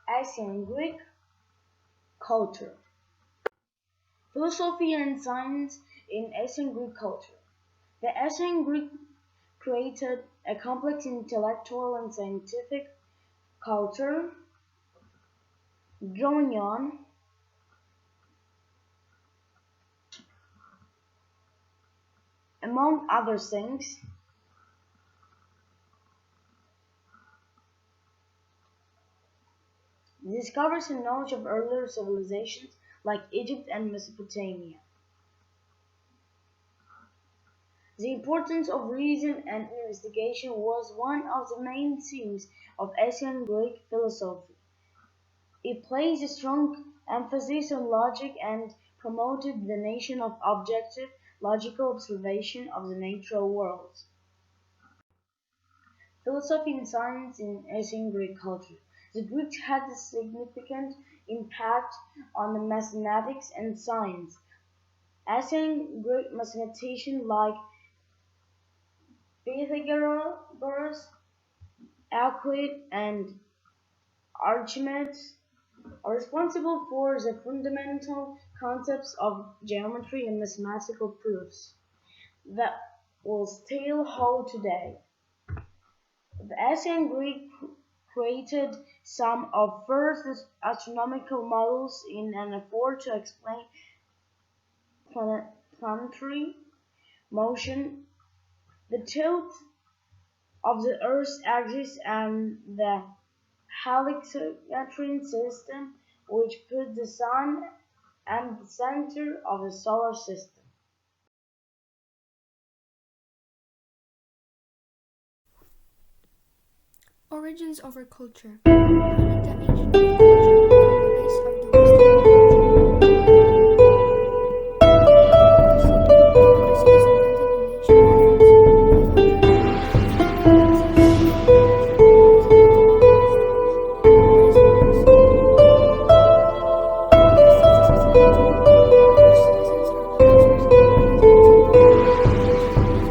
Ancient Greek culture. Philosophy and science in ancient Greek culture. The ancient Greek created a complex intellectual and scientific culture, drawing on among other things, discovers and knowledge of earlier civilizations like Egypt and Mesopotamia. The importance of reason and investigation was one of the main themes of ancient Greek philosophy. It placed a strong emphasis on logic and promoted the notion of objective, logical observation of the natural world. Philosophy and science in ancient Greek culture. The Greeks had a significant impact on the mathematics and science. Ancient Greek mathematicians like Pythagoras, Euclid, and Archimedes are responsible for the fundamental concepts of geometry and mathematical proofs that will still hold today. The ancient Greek created some of first astronomical models in an effort to explain planetary motion, the tilt of the Earth's axis, and the heliocentral system, which puts the Sun at the center of the solar system. Origins of our culture. How did the ancient Greek culture become the base of the Western culture? Democracy was invented in ancient Athens 500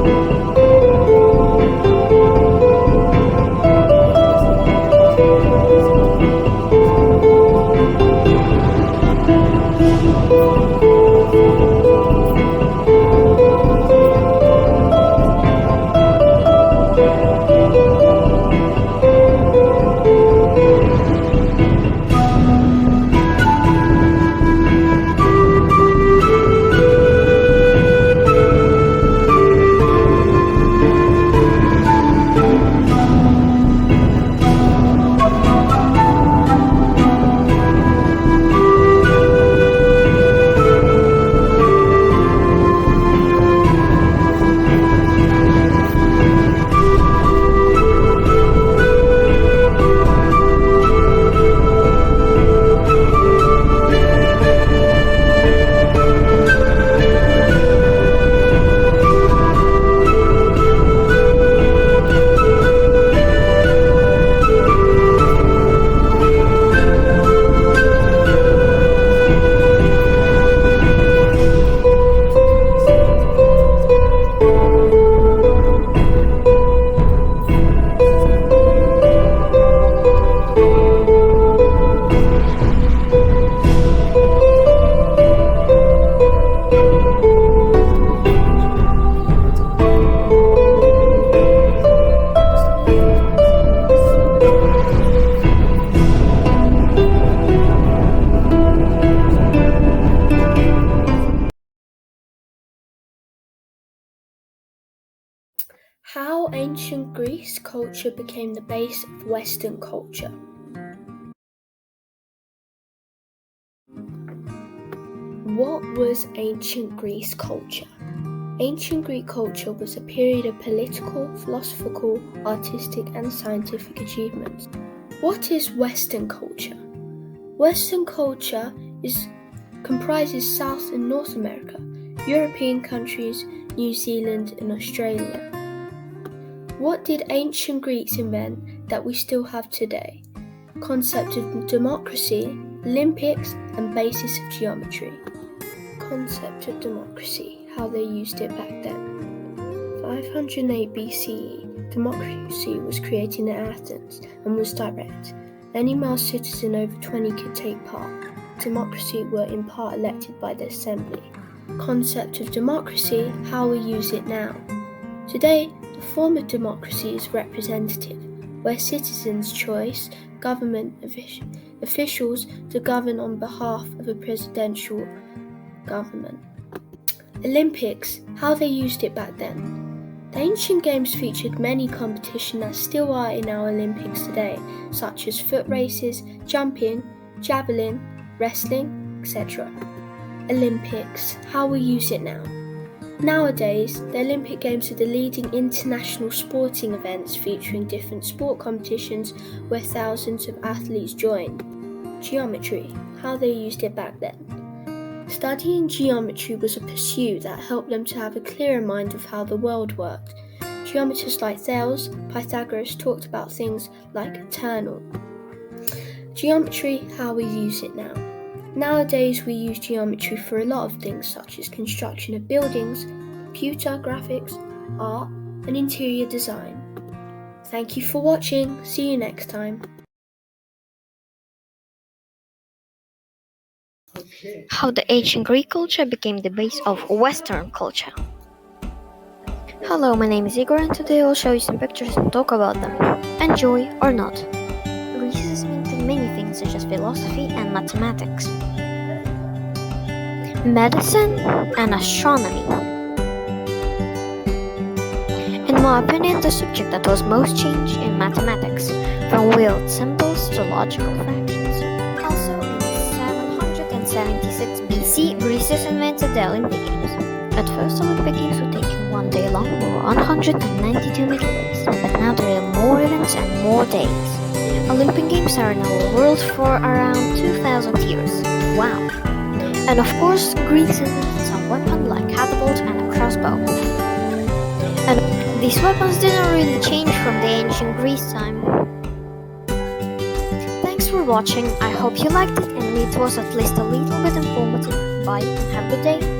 What is democracy? Democracy is a society where citizens are elected to How ancient Greece culture became the base of Western culture. What was ancient Greece culture? Ancient Greek culture was a period of political, philosophical, artistic, and scientific achievements. What is Western culture? Western culture comprises South and North America, European countries, New Zealand, and Australia. What did ancient Greeks invent that we still have today? Concept of democracy, Olympics, and basis of geometry. Concept of democracy, how they used it back then. 508 BCE, Democracy was created in Athens and was direct. Any male citizen over 20 could take part. Democracy were in part elected by the assembly. Concept of democracy, how we use it now. Today, the form of democracy is representative, where citizens choose government officials to govern on behalf of a presidential government. Olympics, how they used it back then. The ancient games featured many competitions that still are in our Olympics today, such as foot races, jumping, javelin, wrestling, etc. Olympics, how we use it now. Nowadays, the Olympic Games are the leading international sporting events featuring different sport competitions where thousands of athletes join. Geometry, how they used it back then. Studying geometry was a pursuit that helped them to have a clearer mind of how the world worked. Geometers like Thales, Pythagoras talked about things like eternal. Geometry, how we use it now. Nowadays, we use geometry for a lot of things such as construction of buildings, computer graphics, art, and interior design. Thank you for watching. See you next time. How the ancient Greek culture became the base of Western culture. Hello, my name is Igor, and today I'll show you some pictures and talk about them. Enjoy or not. Greece has invented many things such as philosophy and mathematics, medicine and astronomy. In my opinion, the subject that was most changed in mathematics, from wheeled symbols to logical fractions. Also, in 776 BC, Greece has invented the Olympic Games. At first, Olympic Games would take 1 day long, or 192 meter race, but now there are more events and more days. Olympic Games are in our world for around 2,000 years. Wow! And of course, Greece invented some weapon like catapult and a crossbow. And these weapons didn't really change from the ancient Greece time. Thanks for watching. I hope you liked it and it was at least a little bit informative. Bye and have a good day.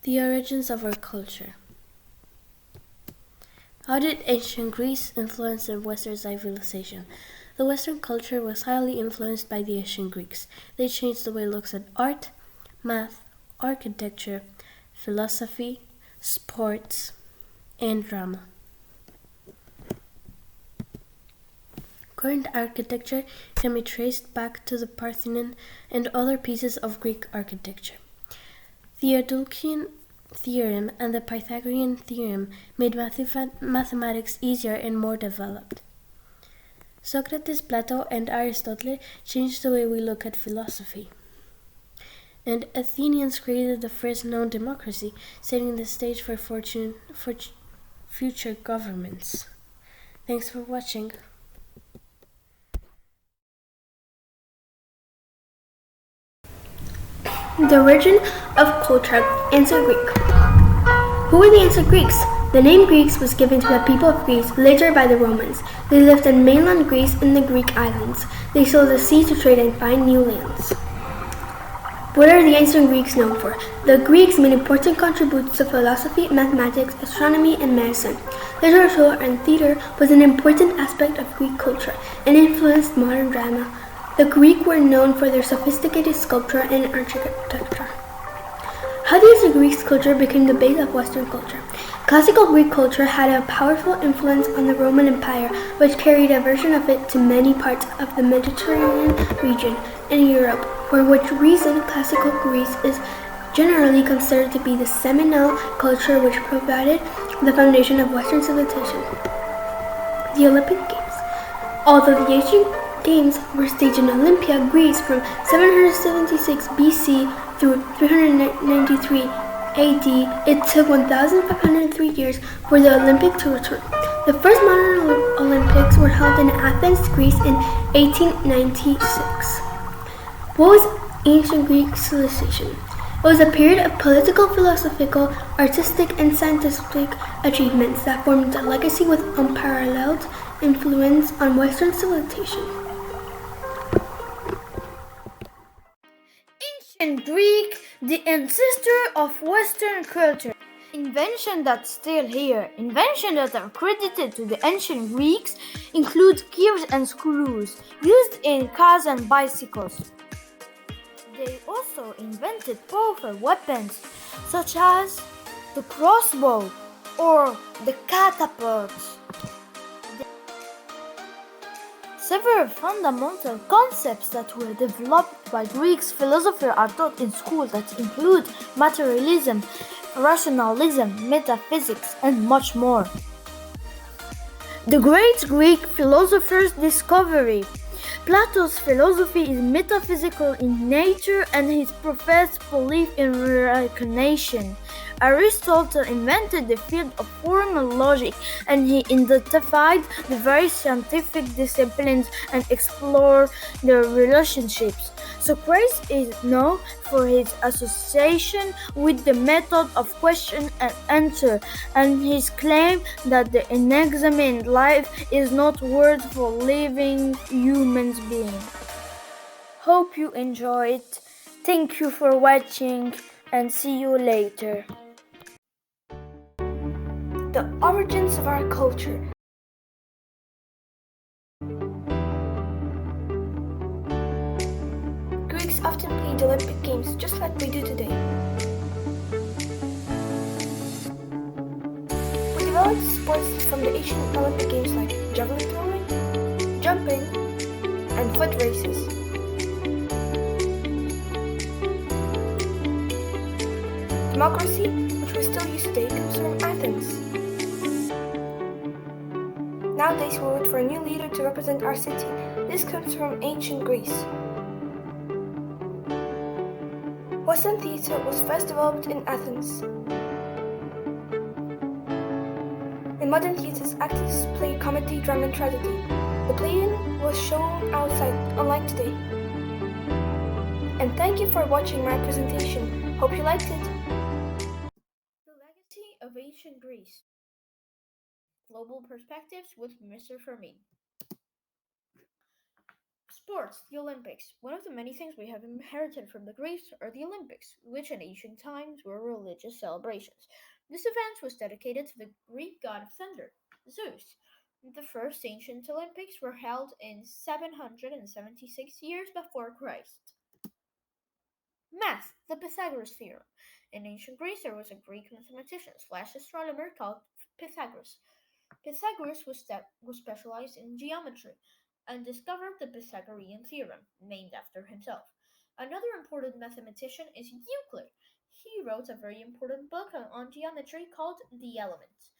The origins of our culture. How did ancient Greece influence the Western civilization? The Western culture was highly influenced by the ancient Greeks. They changed the way it looks at art, math, architecture, philosophy, sports, and drama. Current architecture can be traced back to the Parthenon and other pieces of Greek architecture. The Euclidean theorem and the Pythagorean theorem made mathematics easier and more developed. Socrates, Plato, and Aristotle changed the way we look at philosophy. And Athenians created the first known democracy, setting the stage for future governments. Thanks for watching. The origin of culture, Ancient Greek. Who were the ancient Greeks? The name Greeks was given to the people of Greece later by the Romans. They lived in mainland Greece in the Greek islands. They sailed the sea to trade and find new lands. What are the ancient Greeks known for? The Greeks made important contributions to philosophy, mathematics, astronomy, and medicine. Literature and theater was an important aspect of Greek culture and influenced modern drama. The Greeks were known for their sophisticated sculpture and architecture. How the ancient Greek culture became the base of Western culture. Classical Greek culture had a powerful influence on the Roman Empire, which carried a version of it to many parts of the Mediterranean region and Europe, for which reason classical Greece is generally considered to be the seminal culture which provided the foundation of Western civilization. The Olympic Games. Although the ancient games were staged in Olympia, Greece from 776 BC through 393 AD, it took 1,503 years for the Olympic to return. The first modern Olympics were held in Athens, Greece in 1896. What was ancient Greek civilization? It was a period of political, philosophical, artistic, and scientific achievements that formed a legacy with unparalleled influence on Western civilization. Ancient Greek, the ancestor of Western culture. Inventions that still here. Inventions that are credited to the ancient Greeks include gears and screws used in cars and bicycles. They also invented powerful weapons such as the crossbow or the catapult. Several fundamental concepts that were developed by Greek philosophers are taught in school that include materialism, rationalism, metaphysics, and much more. The great Greek philosopher's discovery. Plato's philosophy is metaphysical in nature and his professed belief in reincarnation. Aristotle invented the field of formal logic and he identified the various scientific disciplines and explored their relationships. Socrates is known for his association with the method of question and answer and his claim that the unexamined life is not worth for living human beings. Hope you enjoyed. Thank you for watching and see you later. The origins of our culture. Greeks often played Olympic Games just like we do today. We developed sports from the ancient Olympic Games like javelin throwing, jumping, and foot races. Democracy, which we still use today, comes from Athens. Nowadays, we wait for a new leader to represent our city. This comes from ancient Greece. Western theatre was first developed in Athens. In modern theatres, actors play comedy, drama, and tragedy. The play-in was shown outside, unlike today. And thank you for watching my presentation. Hope you liked it. The legacy of ancient Greece. Global Perspectives with Mr. Fermin. Sports, the Olympics. One of the many things we have inherited from the Greeks are the Olympics, which in ancient times were religious celebrations. This event was dedicated to the Greek god of thunder, Zeus. The first ancient Olympics were held in 776 years before Christ. Math, the Pythagoras theorem. In ancient Greece, there was a Greek mathematician slash astronomer called Pythagoras. Pythagoras was specialized in geometry. and discovered the Pythagorean theorem, named after himself. Another important mathematician is Euclid. He wrote a very important book on geometry called The Elements.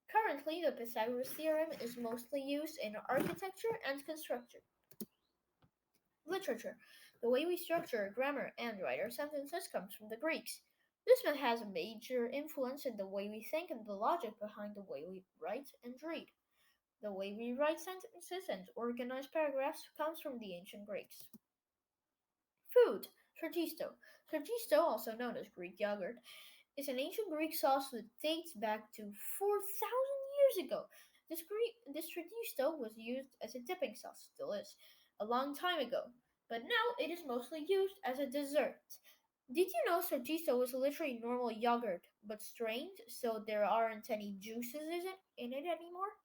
Currently, the Pythagoras theorem is mostly used in architecture and construction. Literature. The way we structure grammar and write our sentences comes from the Greeks. This has a major influence in the way we think and the logic behind the way we write and read. The way we write sentences and organize paragraphs comes from the ancient Greeks. Food. Sargisto. Sargisto, also known as Greek yogurt, is an ancient Greek sauce that dates back to 4,000 years ago. This sargisto was used as a dipping sauce, still is, a long time ago, but now it is mostly used as a dessert. Did you know sargisto was literally normal yogurt, but strained, so there aren't any juices in it anymore?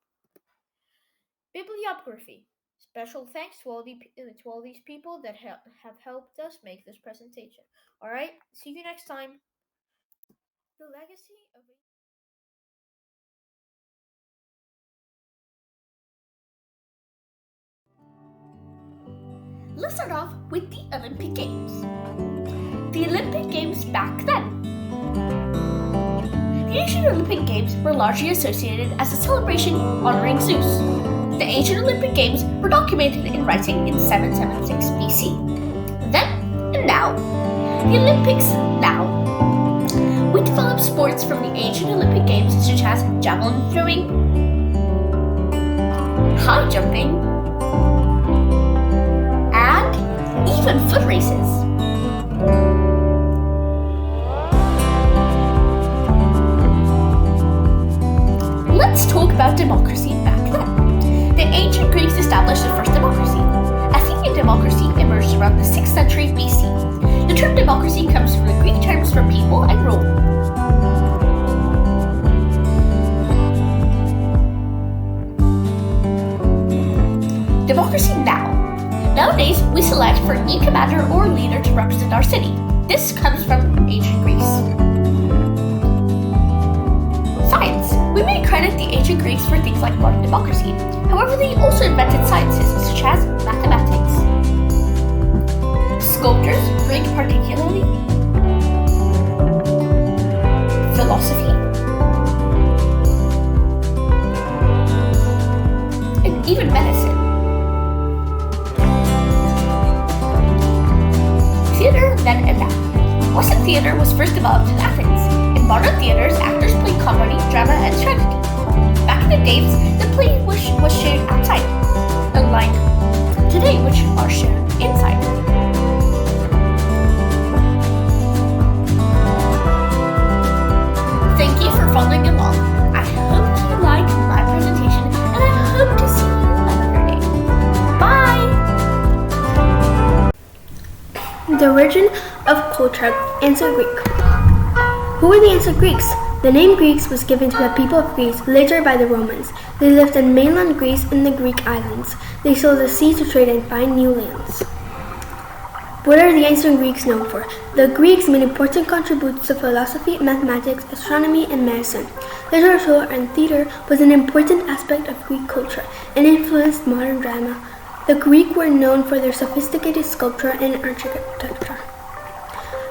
Bibliography. Special thanks to all these people that have helped us make this presentation. Alright, see you next time. The legacy of Let's start off with the Olympic Games. The Olympic Games back then. The ancient Olympic Games were largely associated as a celebration honoring Zeus. The ancient Olympic Games were documented in writing in 776 BC. Then and now. The Olympics now. We developed sports from the ancient Olympic Games such as javelin throwing, high jumping, and even foot races. Let's talk about democracy back then. The ancient Greeks established the first democracy. Athenian democracy emerged around the 6th century BC. The term democracy comes from the Greek terms for people and rule. Democracy now. Nowadays, we select for a new commander or leader to represent our city. This comes from ancient Greece. Science. We may credit the ancient Greeks for things like modern democracy. However, they also invented sciences such as mathematics. Sculptures, Greek particularly, philosophy, and even medicine. Theater then and now. Western theater was first developed in Athens. In modern theaters, actors played comedy, drama, and tragedy. Back in the days, the play was shared outside, unlike today, which are shared inside. Thank you for following along. I hope you liked my presentation, and I hope to see you another day. Bye! The origin of culture, Ancient Greek. Who were the ancient Greeks? The name Greeks was given to the people of Greece later by the Romans. They lived in mainland Greece in the Greek islands. They sailed the sea to trade and find new lands. What are the ancient Greeks known for? The Greeks made important contributions to philosophy, mathematics, astronomy, and medicine. Literature and theater was an important aspect of Greek culture and influenced modern drama. The Greeks were known for their sophisticated sculpture and architecture.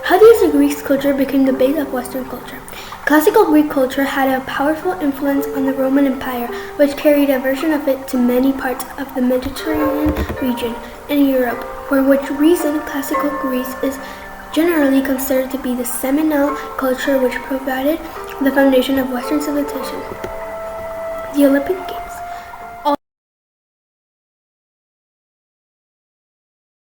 How the ancient Greek culture became the base of Western culture. Classical Greek culture had a powerful influence on the Roman Empire, which carried a version of it to many parts of the Mediterranean region and Europe, for which reason classical Greece is generally considered to be the seminal culture which provided the foundation of Western civilization. The Olympic Games.